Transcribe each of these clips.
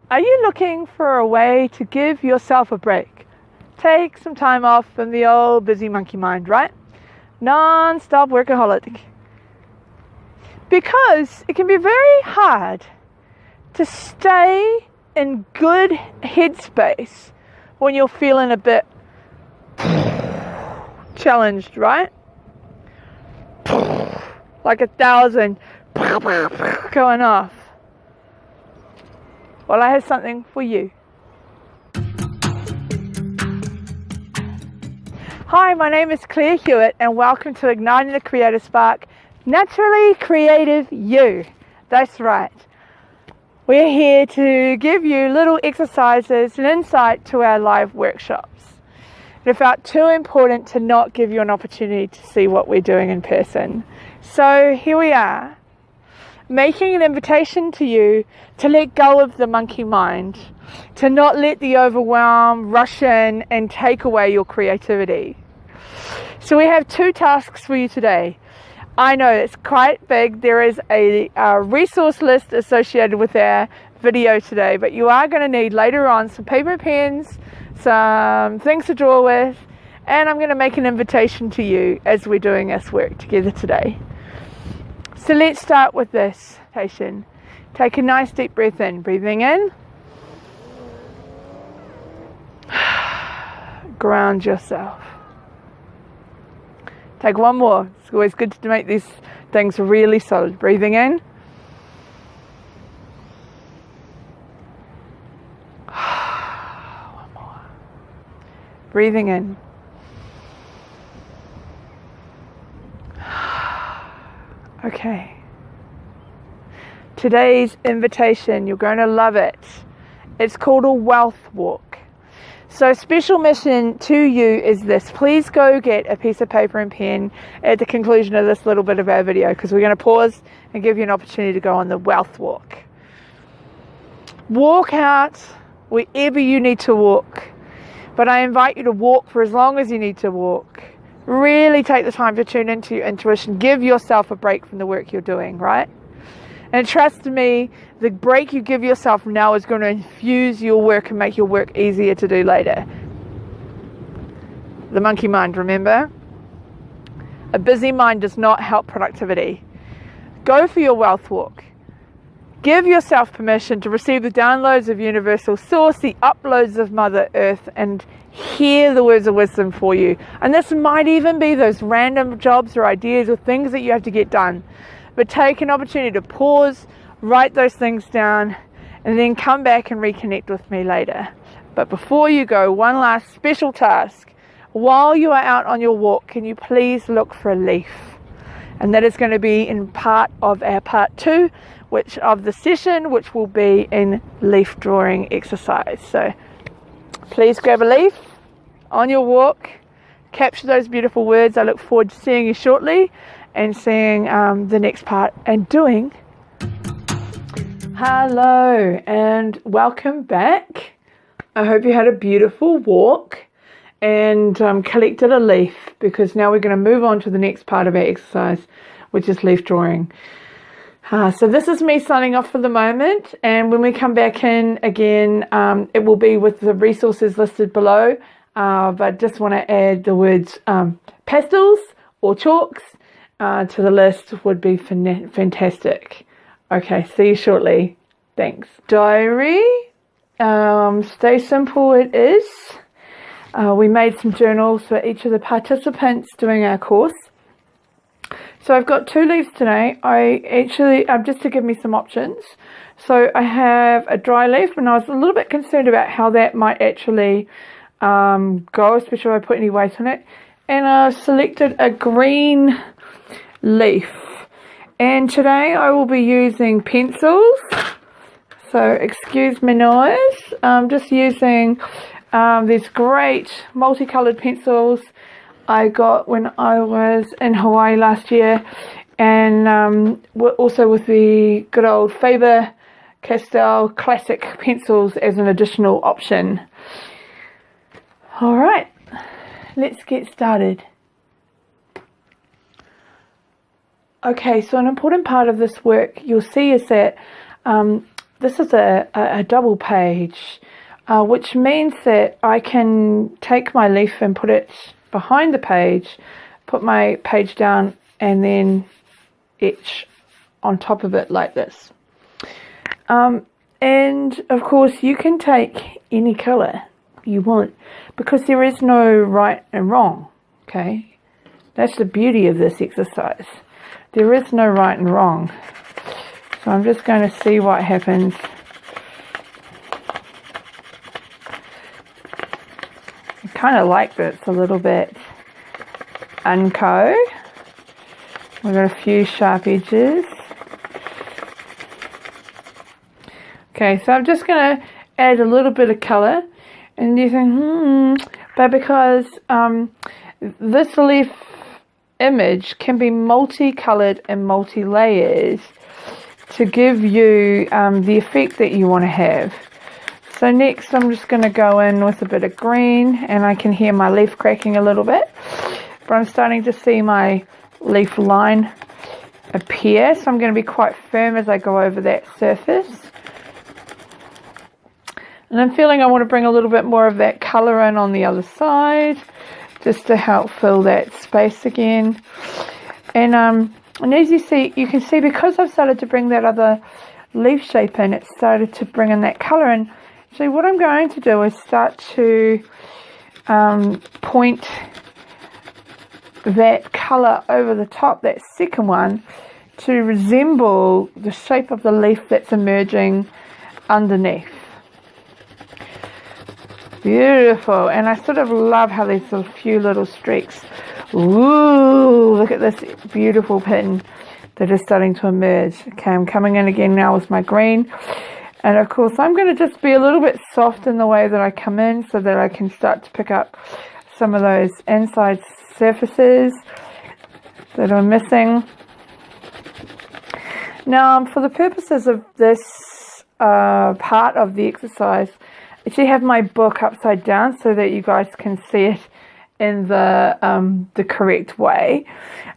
Are you looking for a way to give yourself a break? Take some time off from the old busy monkey mind, right? Non-stop workaholic. Because it can be very hard to stay in good headspace when you're feeling a bit challenged, right? Like 1,000 going off. Well, I have something for you. Hi, my name is Claire Hewitt and welcome to Igniting the Creative Spark, Naturally Creative You. That's right. We're here to give you little exercises and insight to our live workshops. It felt too important to not give you an opportunity to see what we're doing in person. So here we are, making an invitation to you to let go of the monkey mind, to not let the overwhelm rush in and take away your creativity. So we have 2 tasks for you today. I know it's quite big. There is a resource list associated with our video today, but you are going to need later on some paper and pens, some things to draw with, and I'm going to make an invitation to you as we're doing this work together today. So let's start with this meditation. Take a nice deep breath in. Breathing in. Ground yourself. Take one more. It's always good to make these things really solid. Breathing in. One more. Breathing in. Okay. Today's invitation, you're going to love it. It's called a wealth walk. So special mission to you is this. Please go get a piece of paper and pen at the conclusion of this little bit of our video, because we're going to pause and give you an opportunity to go on the wealth walk. Walk out wherever you need to walk. But I invite you to walk for as long as you need to walk. Really take the time to tune into your intuition. Give yourself a break from the work you're doing, right? And trust me, the break you give yourself now is going to infuse your work and make your work easier to do later. The monkey mind, remember? A busy mind does not help productivity. Go for your wealth walk. Give yourself permission to receive the downloads of Universal Source, the uploads of Mother Earth, and hear the words of wisdom for you. And this might even be those random jobs or ideas or things that you have to get done. But take an opportunity to pause, write those things down, and then come back and reconnect with me later. But before you go, one last special task. While you are out on your walk, can you please look for a leaf? And that is going to be in part of our part 2, which of the session, which will be in leaf drawing exercise. So please grab a leaf on your walk, capture those beautiful words. I look forward to seeing you shortly and seeing the next part and doing. Hello and welcome back. I hope you had a beautiful walk and collected a leaf, because now we're going to move on to the next part of our exercise, which is leaf drawing. So this is me signing off for the moment, and when we come back in again, it will be with the resources listed below, but just want to add the words pastels or chalks to the list would be fantastic. Okay, see you shortly. Thanks. Diary, stay simple it is. We made some journals for each of the participants doing our course. So I've got 2 leaves today. Just to give me some options. So I have a dry leaf, and I was a little bit concerned about how that might actually go, especially if I put any weight on it. And I selected a green leaf. And today I will be using pencils. So excuse my noise. I'm just using these great multicolored pencils I got when I was in Hawaii last year, and also with the good old Faber-Castell classic pencils as an additional option. Alright, let's get started. Okay, so an important part of this work you'll see is that this is a double page, which means that I can take my leaf and put it behind the page, put my page down, and then etch on top of it like this. And of course you can take any colour you want, because there is no right and wrong. Okay, that's the beauty of this exercise. There is no right and wrong. So I'm just going to see what happens. I kind of like this a little bit unco. We've got a few sharp edges. Okay, so I'm just going to add a little bit of colour. And you think, but because this leaf image can be multicoloured and multi-layers to give you the effect that you want to have. So next I'm just going to go in with a bit of green, and I can hear my leaf cracking a little bit. But I'm starting to see my leaf line appear, so I'm going to be quite firm as I go over that surface. And I'm feeling I want to bring a little bit more of that colour in on the other side, just to help fill that space again. And as you see, you can see, because I've started to bring that other leaf shape in, it started to bring in that colour in. So what I'm going to do is start to point that colour over the top, that second one, to resemble the shape of the leaf that's emerging underneath. Beautiful. And I sort of love how these sort of few little streaks. Ooh, look at this beautiful pattern that is starting to emerge. Okay, I'm coming in again now with my green. And of course, I'm going to just be a little bit soft in the way that I come in, so that I can start to pick up some of those inside surfaces that are missing. Now, for the purposes of this part of the exercise, I actually have my book upside down so that you guys can see it in the correct way,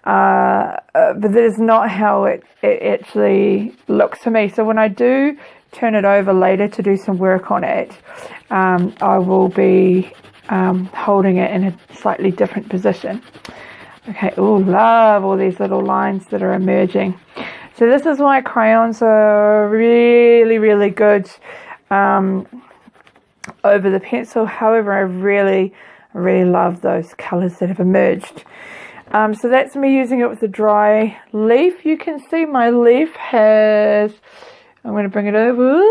but that is not how it actually looks to me. So when I do turn it over later to do some work on it, I will be holding it in a slightly different position. Okay, oh, love all these little lines that are emerging. So this is why crayons are really, really good over the pencil. However, I really love those colours that have emerged. So that's me using it with a dry leaf. You can see my leaf has, I'm going to bring it over.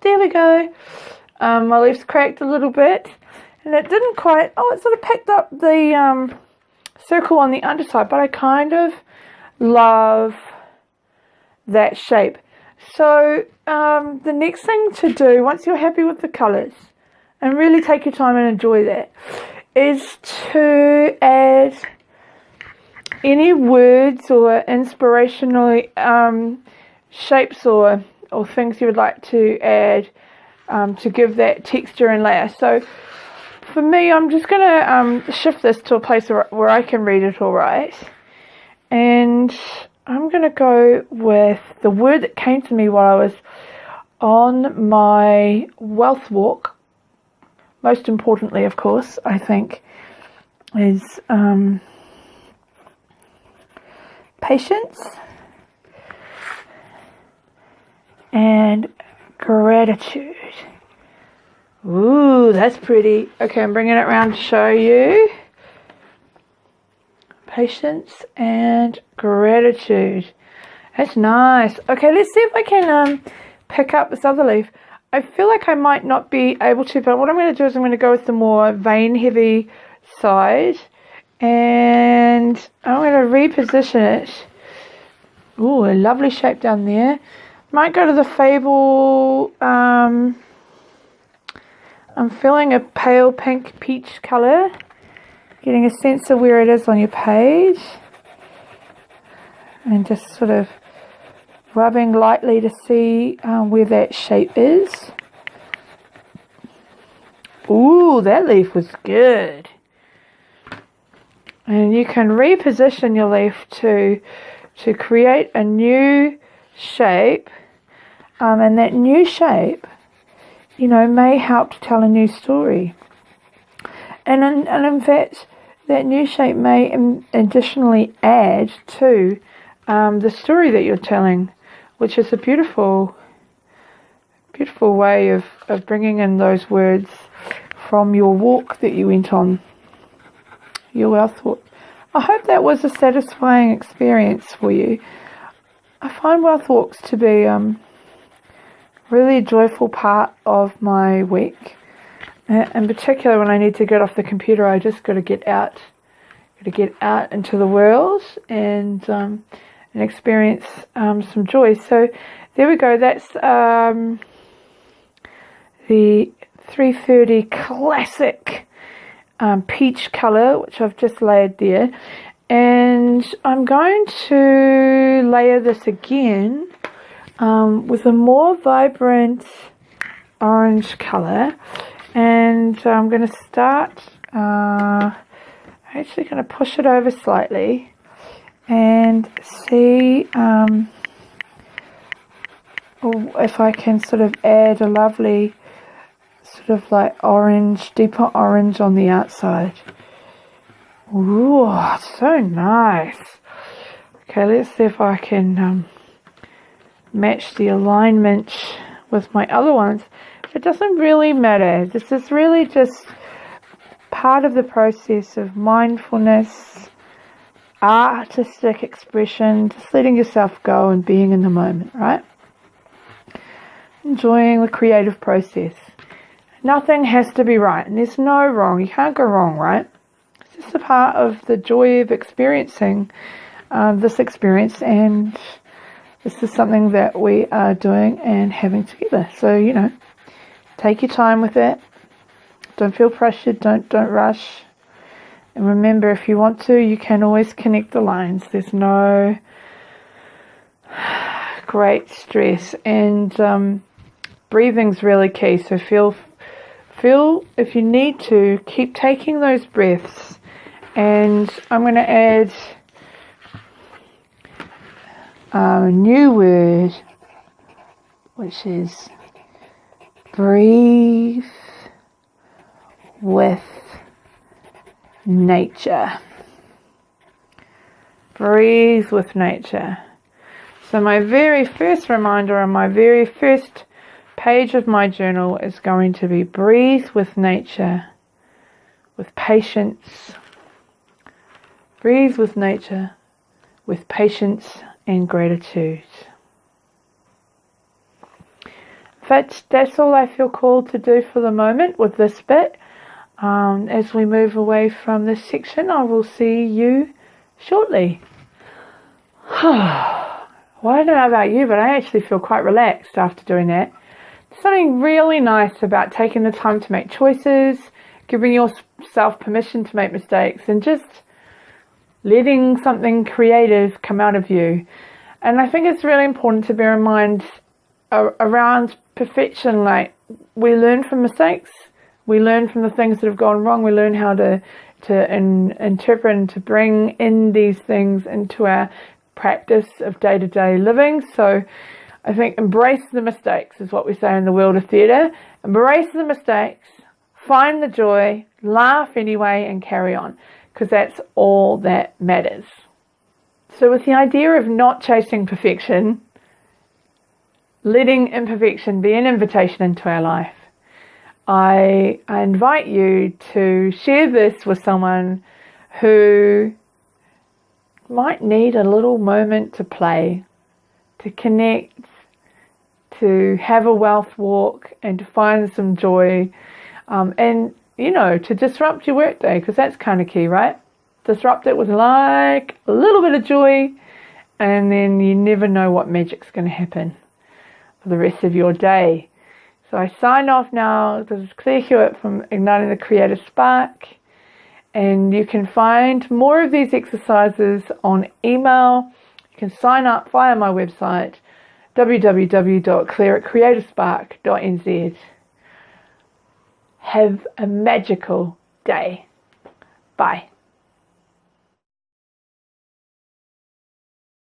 There we go. My leaf's cracked a little bit, and it didn't quite, it sort of picked up the circle on the underside, but I kind of love that shape. So the next thing to do, once you're happy with the colours, and really take your time and enjoy that, is to add any words or inspirational shapes or things you would like to add to give that texture and layer. So for me, I'm just going to shift this to a place where I can read it all right. And I'm going to go with the word that came to me while I was on my wealth walk. Most importantly, of course, I think, is patience and gratitude. Ooh, that's pretty. Okay, I'm bringing it around to show you. Patience and gratitude. That's nice. Okay, let's see if I can pick up this other leaf. I feel like I might not be able to, but what I'm going to do is I'm going to go with the more vein heavy side, and I'm going to reposition it. Ooh, a lovely shape down there. Might go to the Fable. I'm feeling a pale pink peach colour. Getting a sense of where it is on your page. And just sort of rubbing lightly to see where that shape is. Ooh, that leaf was good. And you can reposition your leaf to create a new shape, and that new shape, may help to tell a new story. And in fact, that new shape may additionally add to the story that you're telling, which is a beautiful way of bringing in those words from your walk that you went on, your wealth walk. I hope that was a satisfying experience for you. I find wealth walks to be really a joyful part of my week. In particular, when I need to get off the computer, I just got to get out into the world and experience some joy. So there we go. That's the 330 classic peach colour, which I've just layered there. And I'm going to layer this again with a more vibrant orange colour. And I'm going to start, I'm actually going to push it over slightly and see if I can sort of add a lovely sort of like orange, deeper orange on the outside. Ooh, so nice. Okay, let's see if I can match the alignment with my other ones. It doesn't really matter. This is really just part of the process of mindfulness, artistic expression, just letting yourself go and being in the moment, right? Enjoying the creative process. Nothing has to be right, and there's no wrong. You can't go wrong, right? It's just a part of the joy of experiencing this experience, and this is something that we are doing and having together. So, take your time with it. Don't feel pressured. Don't rush. And remember, if you want to, you can always connect the lines. There's no great stress. And breathing's really key. So feel, if you need to, keep taking those breaths. And I'm going to add a new word, which is breathe with nature. Breathe with nature. So my very first reminder on my very first page of my journal is going to be breathe with nature, with patience. Breathe with nature, with patience and gratitude. That's all I feel called to do for the moment with this bit. As we move away from this section, I will see you shortly. Well, I don't know about you, but I actually feel quite relaxed after doing that. There's something really nice about taking the time to make choices, giving yourself permission to make mistakes, and just letting something creative come out of you. And I think it's really important to bear in mind around perfection. Like, we learn from mistakes, we learn from the things that have gone wrong, we learn how to interpret and to bring in these things into our practice of day-to-day living. So I think embrace the mistakes is what we say in the world of theatre. Embrace the mistakes, find the joy, laugh anyway, and carry on, because that's all that matters. So with the idea of not chasing perfection, letting imperfection be an invitation into our life, I invite you to share this with someone who might need a little moment to play, to connect, to have a wealth walk, and to find some joy, and to disrupt your workday, because that's kind of key, right? Disrupt it with like a little bit of joy, and then you never know what magic's going to happen for the rest of your day. So I sign off now. This is Claire Hewitt from Igniting the Creative Spark, and you can find more of these exercises on email. You can sign up via my website, www.claire@creativespark.nz. Have a magical day. Bye.